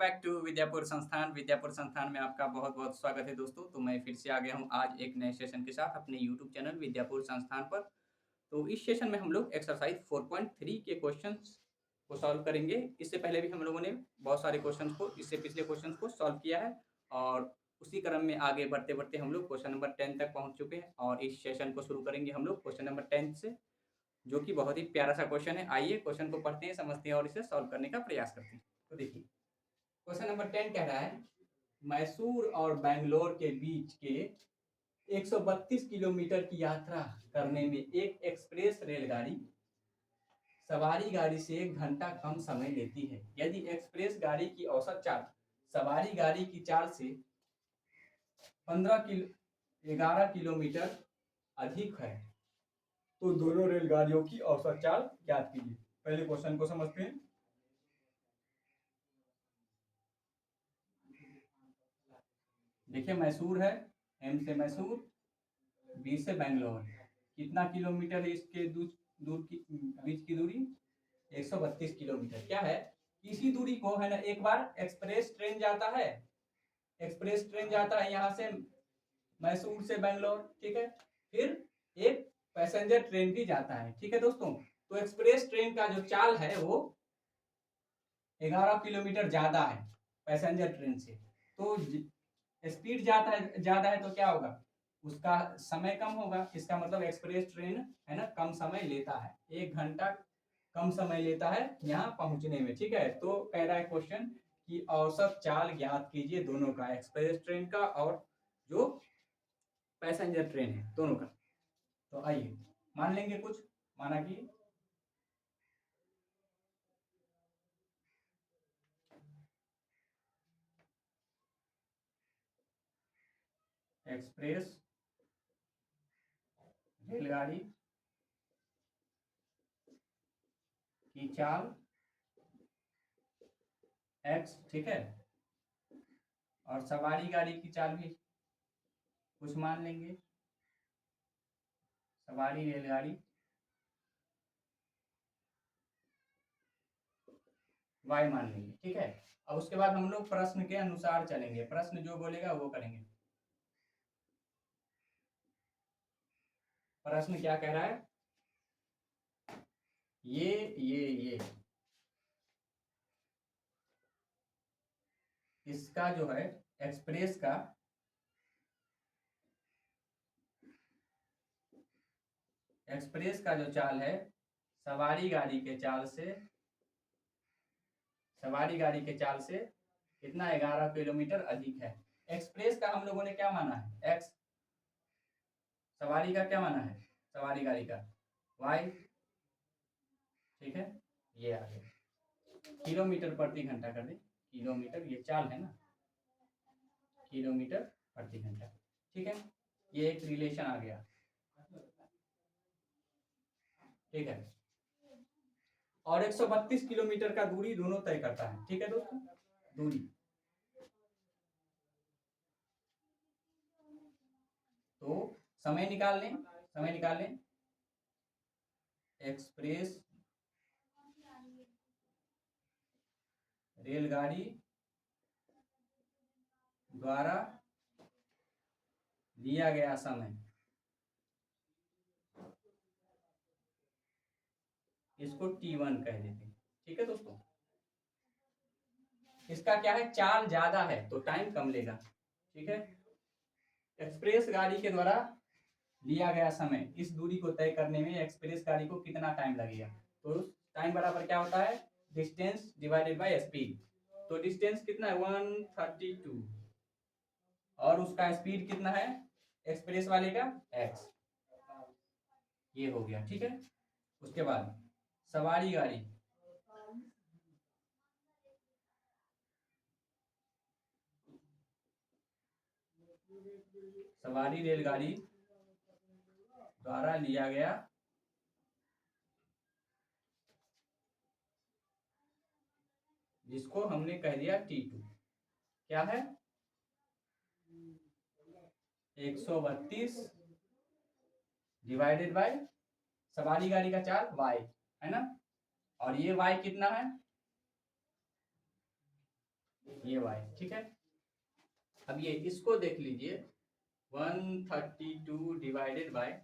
Back to Vidyapur संस्थान। विद्यापुर संस्थान में आपका बहुत-बहुत स्वागत है दोस्तों। तो मैं फिर से आ गया हूँ आज एक नए सेशन के साथ अपने यूट्यूब चैनल विद्यापुर संस्थान पर। तो इस सेशन में हम लोग एक्सरसाइज़ 4.3 के क्वेश्चंस को सॉल्व करेंगे। इससे पहले भी हम लोगों ने बहुत सारे क्वेश्चंस को इससे पिछले क्वेश्चंस को सॉल्व किया है और उसी क्रम में आगे बढ़ते-बढ़ते हम लोग क्वेश्चन नंबर 10 तक पहुँच चुके हैं और इस सेशन को शुरू करेंगे हम लोग क्वेश्चन नंबर 10 से, जो कि बहुत ही प्यारा सा क्वेश्चन है। आइए क्वेश्चन को पढ़ते हैं, समझते हैं और इसे सॉल्व करने का प्रयास करते हैं। तो देखिए क्वेश्चन नंबर 10 कह रहा है मैसूर और बैंगलोर के बीच के 132 किलोमीटर की यात्रा करने में एक एक्सप्रेस रेलगाड़ी सवारी गाड़ी से 1 घंटा कम समय लेती है। यदि एक्सप्रेस गाड़ी की औसत चाल सवारी गाड़ी की चाल से 11 किलोमीटर अधिक है तो दोनों रेलगाड़ियों की औसत चाल ज्ञात कीजिए। पहले क्वेश्चन को समझते हैं। देखिए मैसूर है, एम से मैसूर, बी से बैंगलोर। कितना किलोमीटर है इसके दूर की बीच की दूरी? 132 किलोमीटर। क्या है, इसी दूरी को है ना, एक बार एक्सप्रेस ट्रेन जाता है, एक्सप्रेस ट्रेन जाता है यहाँ से मैसूर से बैंगलोर, ठीक है। फिर एक पैसेंजर ट्रेन भी जाता है, ठीक है दोस्तों। तो एक्सप्रेस ट्रेन का जो चाल है वो 11 किलोमीटर ज्यादा है पैसेंजर ट्रेन से। तो स्पीड ज्यादा है तो क्या होगा, उसका समय कम होगा। इसका मतलब एक्सप्रेस ट्रेन है ना कम समय लेता है, 1 घंटा कम समय लेता है यहाँ पहुंचने में, ठीक है। तो कह रहा है क्वेश्चन कि औसत चाल ज्ञात कीजिए दोनों का, एक्सप्रेस ट्रेन का और जो पैसेंजर ट्रेन है दोनों का। तो आइए मान लेंगे कुछ, माना कि एक्सप्रेस रेलगाड़ी की चाल x, ठीक है, और सवारी गाड़ी की चाल भी कुछ मान लेंगे, सवारी रेलगाड़ी y मान लेंगे, ठीक है। अब उसके बाद हम लोग प्रश्न के अनुसार चलेंगे, प्रश्न जो बोलेगा वो करेंगे। प्रश्न क्या कह रहा है, ये इसका जो है एक्सप्रेस का जो चाल है सवारी गाड़ी के चाल से, कितना 11 किलोमीटर अधिक है। एक्सप्रेस का हम लोगों ने क्या माना है, एक्स, सवारी का क्या माना है, सवारी गाड़ी का वाई, ठीक है। ये आ गया, किलोमीटर प्रति घंटा कर दे, किलोमीटर, ये चाल है ना, किलोमीटर प्रति घंटा, ठीक है। ये एक रिलेशन आ गया, ठीक है। और 132 किलोमीटर का दूरी दोनों तय करता है, ठीक है दोस्तों, दूरी। तो समय निकाल लें, एक्सप्रेस रेलगाड़ी द्वारा लिया गया समय, इसको T1 कह देते हैं, ठीक है दोस्तों। इसका क्या है, चाल ज्यादा है तो टाइम कम लेगा, ठीक है। एक्सप्रेस गाड़ी के द्वारा लिया गया समय, इस दूरी को तय करने में एक्सप्रेस गाड़ी को कितना टाइम लगेगा। तो टाइम बराबर क्या होता है, डिस्टेंस डिवाइडेड बाय स्पीड। तो डिस्टेंस कितना है 132 और उसका स्पीड कितना है एक्सप्रेस वाले का x, ये हो गया, ठीक है। उसके बाद सवारी गाड़ी, सवारी रेलगाड़ी द्वारा लिया गया जिसको हमने कह दिया T2, क्या है 132 डिवाइडेड बाय सवारी गाड़ी का चाल y, है ना। और ये y कितना है ये y, ठीक है। अब ये इसको देख लीजिए, 132 डिवाइडेड बाय,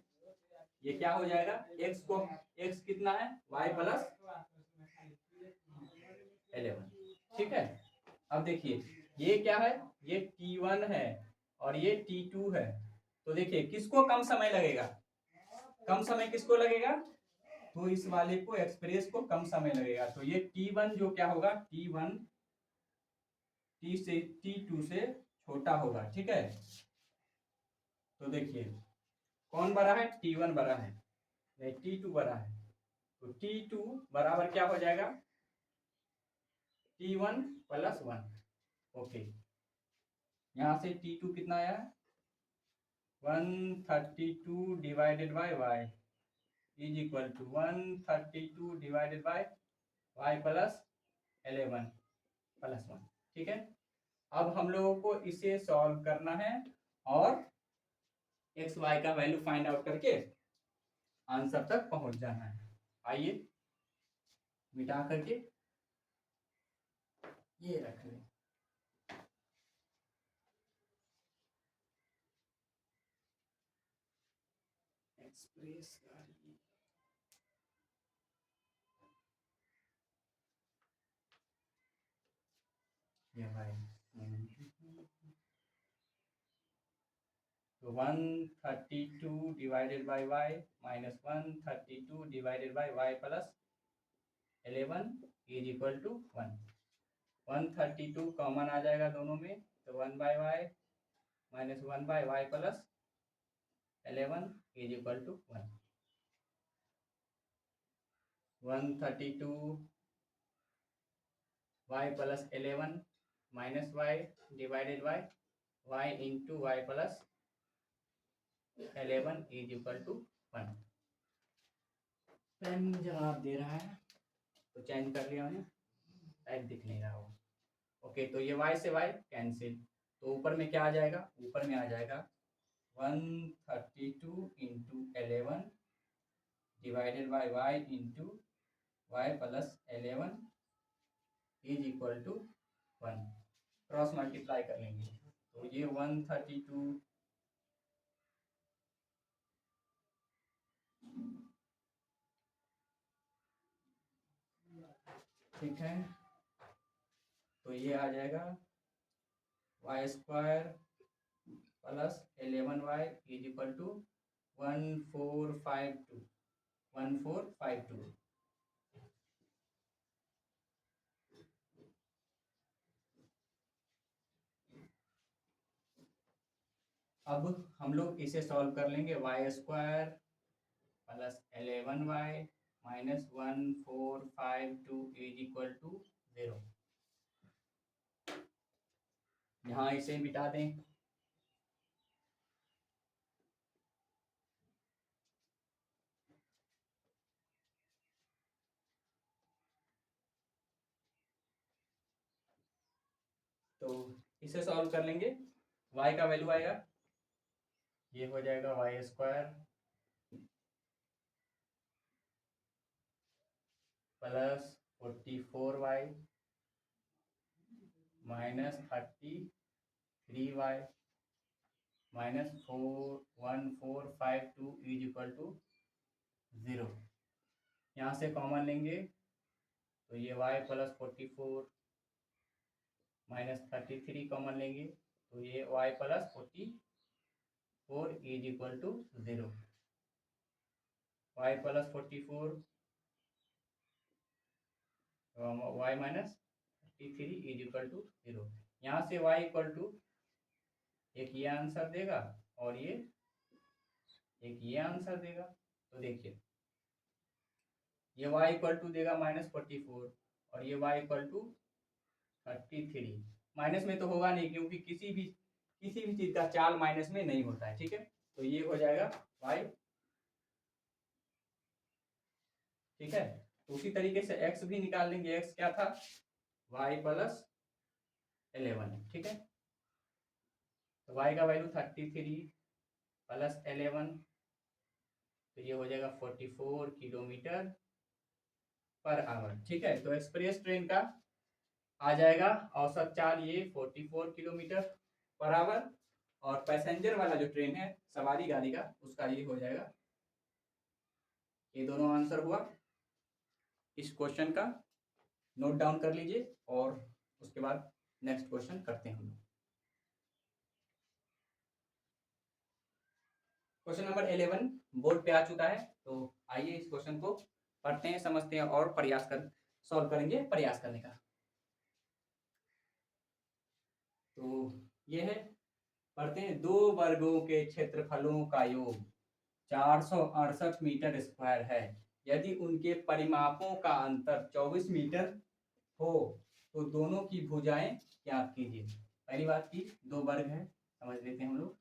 ये क्या हो जाएगा, x को, x कितना है, y प्लस 11, ठीक है। अब देखिए ये क्या है, ये t1 है और ये t2 है, तो देखिए किसको कम समय लगेगा, कम समय किसको लगेगा, तो इस वाले को एक्सप्रेस को कम समय लगेगा, तो ये t1 जो क्या होगा, t1 t2 से छोटा होगा, ठीक है। तो देखिए कौन बड़ा है, t1 बड़ा है, नहीं t2 बड़ा है, तो t2 बराबर क्या हो जाएगा, t1 प्लस 1, ओके। यहाँ से t2 कितना आया, 132 divided by y is equal to 132 divided by y plus 11 plus 1, ठीक है। अब हम लोगों को इसे सॉल्व करना है और एक्स वाई का वैल्यू फाइंड आउट करके आंसर तक पहुंच जाना है। आइए मिटा करके ये रख लें, एक्सप्रेस का ये भाई, तो 132 divided by y minus 132 divided by y plus 11 is equal to 1। 132 common आ जाएगा दोनों में, तो 1 by Y minus 1 by Y plus 11 is equal to 1। 132 Y plus 11 minus Y divided by Y into Y plus 11 is equal to 1। Pen जवाब दे रहा है तो चेंज कर लिया मैंने, टाइप दिख नहीं रहा हो, ओके। तो ये y से y कैंसिल, तो ऊपर में क्या आ जाएगा, ऊपर में आ जाएगा 132 into 11 divided by y into Y plus 11 is equal to 1। Cross multiply कर लेंगे, तो ये 132 ठीक है, तो ये आ जाएगा y square plus 11y is equal to 1452 1452। अब हम लोग इसे सॉल्व कर लेंगे, y square plus 11y minus 1452 is equal to 0। यहाँ इसे मिटा दें, तो इसे सॉल्व कर लेंगे, y का वैल्यू आएगा, ये हो जाएगा y square plus 44y minus 33y minus 1452 is equal to 0। यहाँ से कॉमन लेंगे तो ये y प्लस 44 माइनस 33 कॉमन लेंगे तो ये y plus 44 is equal to 0। y plus 44 y minus 33 is equal to 0। यहाँ से y इक्वल टू एक ये आंसर देगा और ये एक ये आंसर देगा, तो देखिए ये y इक्वल टू देगा -44 और ये y इक्वल टू 33। माइनस में तो होगा नहीं क्योंकि किसी भी चीज का चाल माइनस में नहीं होता है, ठीक है। तो ये हो जाएगा y, ठीक है। तो उसी तरीके से x भी निकाल लेंगे, x क्या था, y प्लस 11, ठीक है। तो y का वैल्यू 33 प्लस 11, तो ये हो जाएगा 44 किलोमीटर पर आवर, ठीक है। तो एक्सप्रेस ट्रेन का आ जाएगा औसत चाल ये 44 किलोमीटर पर आवर, और पैसेंजर वाला जो ट्रेन है सवारी गाड़ी का उसका ये हो जाएगा। ये दोनों आंसर हुआ इस क्वेश्चन का, नोट डाउन कर लीजिए और उसके बाद नेक्स्ट क्वेश्चन करते हैं हम लोग। क्वेश्चन नंबर 11 बोर्ड पे आ चुका है, तो आइए इस क्वेश्चन को पढ़ते हैं, समझते हैं और सॉल्व करेंगे प्रयास करने का। तो ये है, पढ़ते हैं, दो वर्गों के क्षेत्रफलों का योग 468 मीटर स्क्वायर है, यदि उनके परिमापों का अंतर 24 मीटर हो तो दोनों की भुजाएं ज्ञात कीजिए। पहली बात की दो वर्ग है, समझ लेते हैं हम लोग।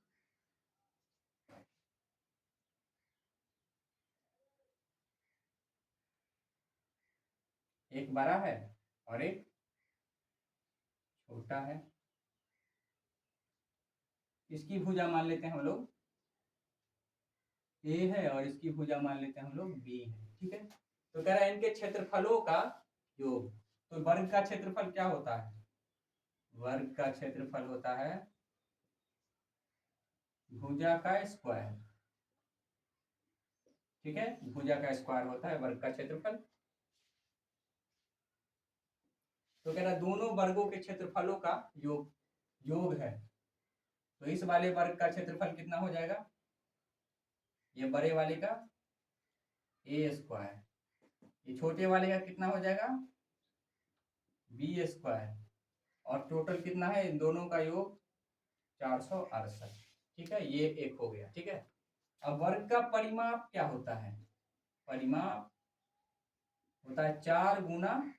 एक बड़ा है और एक छोटा है, इसकी भुजा मान लेते हैं हम लोग ए है और इसकी भुजा मान लेते हैं हम लोग बी है, ठीक है। तो कह रहा है इनके क्षेत्रफलों का योग। तो वर्ग का क्षेत्रफल क्या होता है? वर्ग का क्षेत्रफल होता है भुजा का स्क्वायर, ठीक है, भुजा का स्क्वायर होता है वर्ग का क्षेत्रफल। तो कह रहा है दोनों वर्गों के क्षेत्रफलों का योग है, तो इस वाले वर्ग का क्षेत्रफल कितना हो जाएगा? ये बड़े वाले का ए स्क्वायर, ये छोटे वाले का कितना हो जाएगा? बी स्क्वायर, और टोटल कितना है इन दोनों का योग? 468, ठीक है, ये एक हो गया, ठीक है। अब वर्ग का परिमाप क्या होता है? परिमाप होता है 4 गुना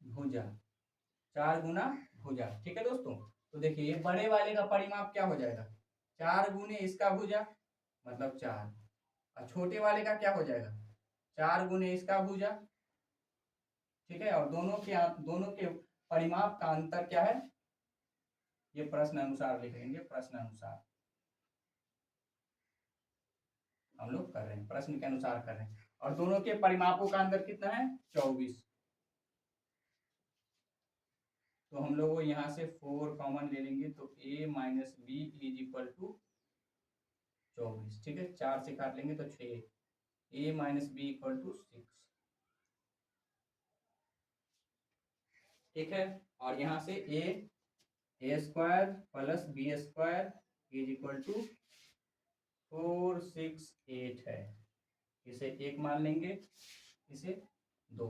भुजा, 4 गुना भुजा, ठीक है दोस्तों। तो देखिए ये बड़े वाले का परिमाप क्या हो जाएगा? 4 गुने इसका भुजा मतलब 4, और छोटे वाले का क्या हो जाएगा? 4 गुने इसका भुजा, ठीक है। और दोनों के परिमाप का अंतर क्या है? ये प्रश्न अनुसार लिखेंगे, प्रश्न अनुसार हम लोग कर रहे हैं, प्रश्न के अनुसार कर रहे हैं। और दोनों के परिमापों का अंतर कितना है? 24। तो हम लोग यहाँ से 4 कॉमन ले लेंगे, तो a minus B is equal to 24, ठीक है। 4 से काट लेंगे तो 6, a minus B equal to 6, ठीक है। और यहाँ से a square plus B square is equal to 468 है, इसे 1 मान लेंगे, इसे 2।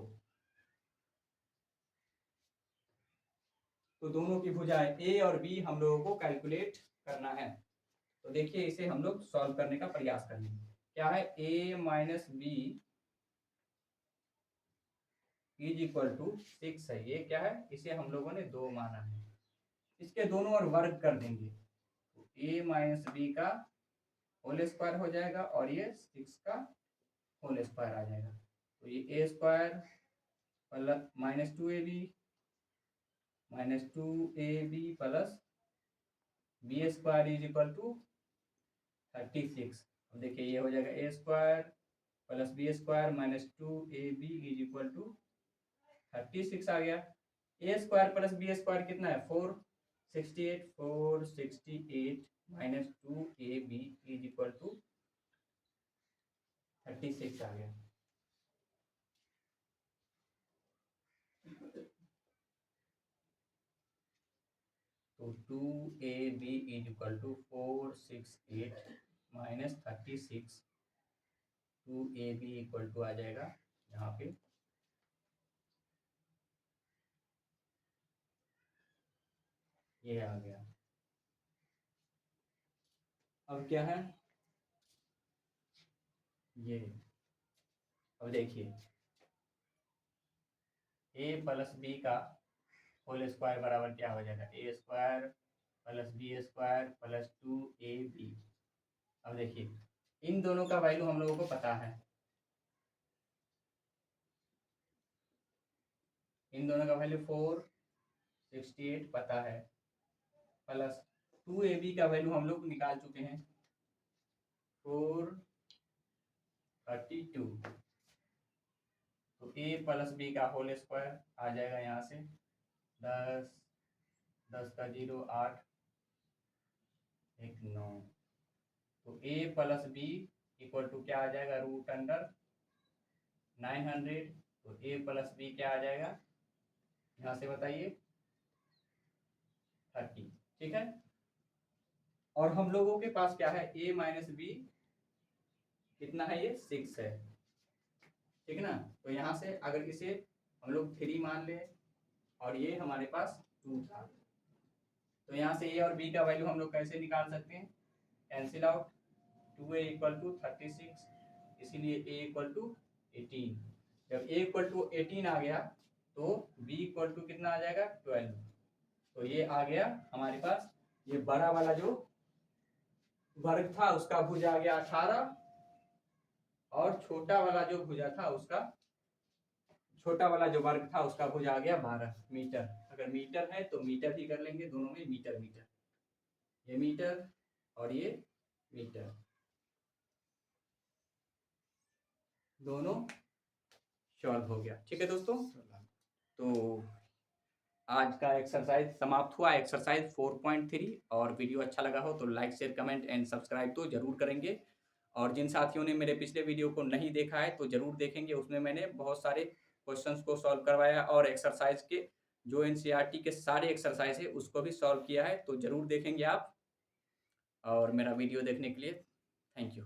तो दोनों की भुजाएं ए और बी हम लोगों को कैलकुलेट करना है। तो देखिए इसे हम लोग सॉल्व करने का प्रयास करेंगे। क्या है? a minus B is equal to 6 है, ये क्या है? इसे हम लोगों ने 2 माना है, इसके दोनों ओर वर्ग कर देंगे, तो a माइनस बी का होल स्क्वायर हो जाएगा और ये 6 का होल स्क्वायर आ जाएगा। तो ये a square plus minus 2ab plus B square is equal to 36। अब देखिए ये हो जाएगा a square plus B square minus 2ab is equal to 36 आ गया। a square plus B square कितना है? 468 minus 2ab is equal to 36 आ गया। तो 2ab is equal to 468 minus 36, 2ab equal to आ जाएगा यहाँ पे ये आ गया। अब क्या है ये? अब देखिए a प्लस बी का होल स्क्वायर बराबर क्या हो जाएगा? a square plus B square plus 2ab। अब देखिए इन दोनों का वैल्यू हम लोगों को पता है, इन दोनों का वैल्यू 468 पता है, प्लस 2ab का वैल्यू हम लोग निकाल चुके हैं 432, तो a प्लस बी का होल स्क्वायर आ जाएगा यहाँ से 10, 10 का 0 8, 1 9। तो a plus B equal to क्या आ जाएगा, रूट अंडर 900। तो a प्लस बी क्या आ जाएगा यहाँ से बताइए 30, ठीक है। और हम लोगों के पास क्या है, a माइनस बी कितना है, ये 6 है, ठीक है ना। तो यहाँ से अगर इसे हम लोग 3 मान ले और ये हमारे पास 2 था, तो यहाँ से a और b का वैल्यू हम लोग कैसे निकाल सकते हैं, cancel out. 2a equal to 36, इसीलिए a इक्वल टू 18। जब a इक्वल टू 18 आ गया तो b इक्वल टू कितना आ जाएगा 12। तो ये आ गया हमारे पास, ये बड़ा वाला जो वर्ग था उसका भुजा आ गया 18 और छोटा वाला जो भुजा था उसका, छोटा वाला जो वर्ग था उसका भुजा आ गया 12 मीटर। अगर मीटर है तो मीटर ही कर लेंगे, दोनों में मीटर मीटर, ये मीटर और ये मीटर, दोनों सॉल्व हो गया, ठीक है दोस्तों। तो आज का एक्सरसाइज समाप्त हुआ, एक्सरसाइज 4.3। और वीडियो अच्छा लगा हो तो like share comment and subscribe तो जरूर करेंगे। और जिन साथियों ने मेरे पिछले वीडियो को नहीं देखा है तो जरूर देखेंगे, उसमें मैंने बहुत सारे क्वेश्चंस को सॉल्व करवाया और एक्सरसाइज के जो एनसीईआरटी के सारे एक्सरसाइज है उसको भी सॉल्व किया है, तो जरूर देखेंगे आप। और मेरा वीडियो देखने के लिए थैंक यू।